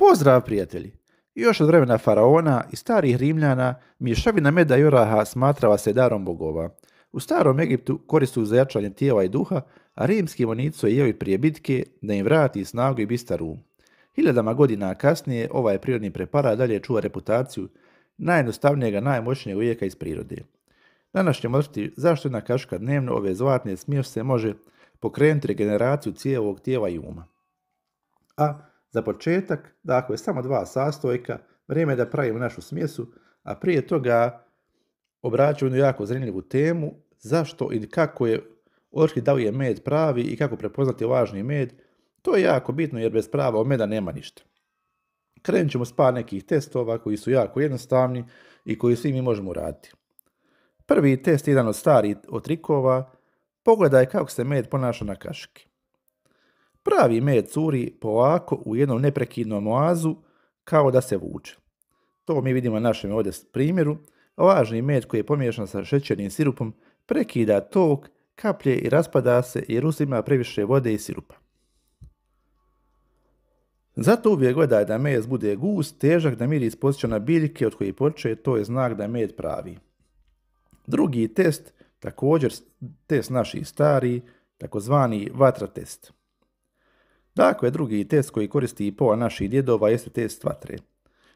Pozdrav prijatelji! Još od vremena faraona i starih Rimljana mješavina meda i oraha smatrala se darom bogova. U starom Egiptu koristili za jačanje tijela i duha, a rimski vojnici su je jeli prije bitke da im vrati snagu i bistar um. Hiljadama godina kasnije ovaj prirodni preparat dalje čuva reputaciju najjednostavnijeg, najmoćnijeg lijeka iz prirode. Danas ćemo otkriti zašto jedna kašika dnevno ove zlatne smjese može pokrenuti regeneraciju cijelog tijela i uma. A za početak, dakle, samo 2 sastojka, vrijeme je da pravimo našu smjesu, a prije toga obraćamo jednu jako zanimljivu temu, zašto i kako je otkriti da li je med pravi i kako prepoznati lažni med. To je jako bitno jer bez pravog meda nema ništa. Krenut ćemo s par nekih testova koji su jako jednostavni i koji svi mi možemo raditi. Prvi test je jedan od starih trikova. Pogledaj kako se med ponaša na kašiki. Pravi med curi polako u jednom neprekidnom oazu kao da se vuče. To mi vidimo na našem ovdje primjeru. Lažni med koji je pomiješan sa šećernim sirupom prekida tok, kaplje i raspada se jer ima previše vode i sirupa. Zato uvijek gledaj da med bude gust, težak, da miris podsjeća na biljke od kojih poče, to je znak da je med pravi. Drugi test, također test naši stari, takozvani vatra test. Dakle, drugi test koji koristi i pola naših djedova jeste test vatre.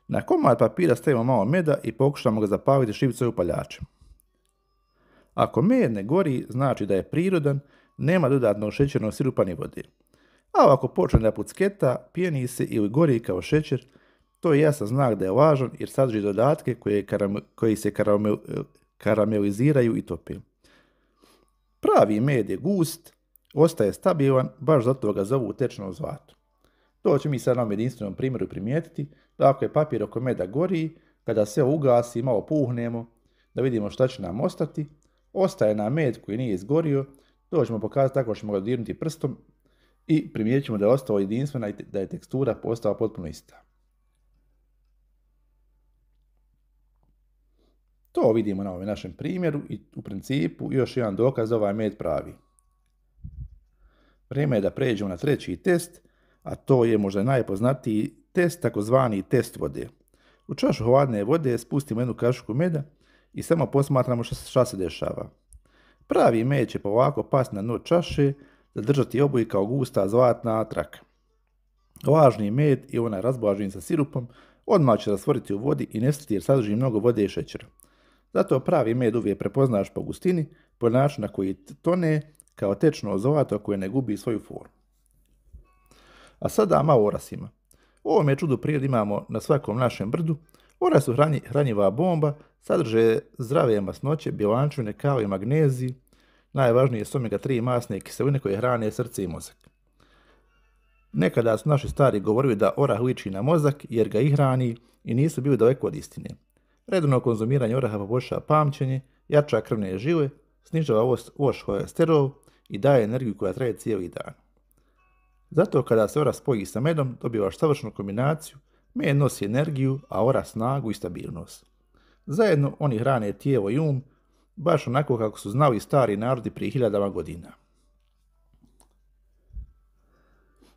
Na komad papira stavimo malo meda i pokušamo ga zapaliti šibicom upaljačem. Ako med ne gori, znači da je prirodan, nema dodatnog šećernog sirupa ni vode. A ako počne da pucketa, pjeni se ili gori kao šećer, to je jasan znak da je lažan jer sadrži dodatke koji se karameliziraju i tope. Pravi med je gust, ostaje stabilan, baš zato ga zovu tečno zlato. To ćemo mi sad na ovom jedinstvenom primjeru primijetiti, da ako je papir oko meda gori, kada se ugasi i malo puhnemo, da vidimo šta će nam ostati, ostaje nam med koji nije izgorio, to ćemo pokazati tako što ćemo ga dirnuti prstom i primijetit ćemo da je ostalo jedinstvena i da je tekstura postala potpuno ista. To vidimo na ovom našem primjeru i u principu još jedan dokaz da ovaj med pravi. Vrijeme je da pređemo na treći test, a to je možda najpoznatiji test, takozvani test vode. U čašu hladne vode spustimo jednu kašiku meda i samo posmatramo šta se dešava. Pravi med će polako pasti na dno čaše, zadržati oboj kao gusta zlatna traka. Lažni med i onaj razblažen sa sirupom odmah će rastvoriti u vodi i nestati jer sadrži mnogo vode i šećera. Zato pravi med uvijek prepoznaš po gustini, po načinu na koji tone, kao tečno zlato koje ne gubi svoju formu. A sada malo orasima. U ovome čudu prirode imamo na svakom našem brdu. Oras su hranjiva bomba, sadrže zdrave masnoće, bjelančevine, kao i magnezij. Najvažnije su omega-3 masne kiseline koje hrane srce i mozak. Nekada su naši stari govorili da orah liči na mozak jer ga i hrani i nisu bili daleko od istine. Redovno konzumiranje oraha poboljšava pamćenje, jača krvne žile, snižava loš holesterol i daje energiju koja traje cijeli dan. Zato kada se orah spoji sa medom dobivaš savršenu kombinaciju, med nosi energiju, a orah snagu i stabilnost. Zajedno oni hrane tijelo i um, baš onako kako su znali stari narodi prije hiljadama godina.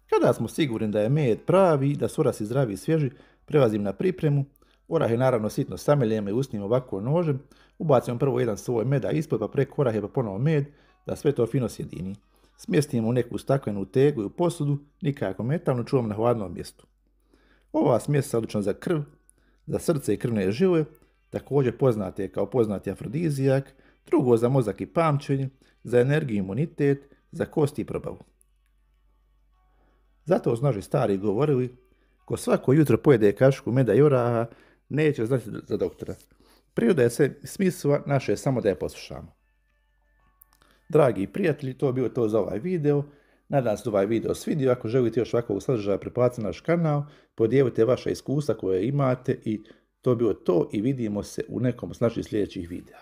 Kada smo sigurni da je med pravi, da su orasi zdravi i svježi, prelazim na pripremu. Orah naravno sitno sameljemo i usnimo ovako nožem. Ubacimo prvo jedan sloj meda ispod, pa preko orahe pa ponovo med, da sve to fino sjedini. Smjestimo u neku staklenu teglu i posudu, nikako metalno, čuvamo na hladnom mjestu. Ova smjes je odlična za krv, za srce i krvne žile, također poznat je kao poznati afrodizijak, drugo za mozak i pamćenje, za energiju i imunitet, za kosti i probavu. Zato su naši stari govorili, ko svako jutro pojede kašiku meda i oraha, neće znati za doktora. Priroda je sve smisla, naše je samo da je poslušamo. Dragi prijatelji, to je bilo to za ovaj video. Nadam se da ovaj video svidio. Ako želite još ovakvog sadržaja, preplatite naš kanal, podijelite vaša iskustva koje imate i to je bilo to i vidimo se u nekom od naših sljedećih videa.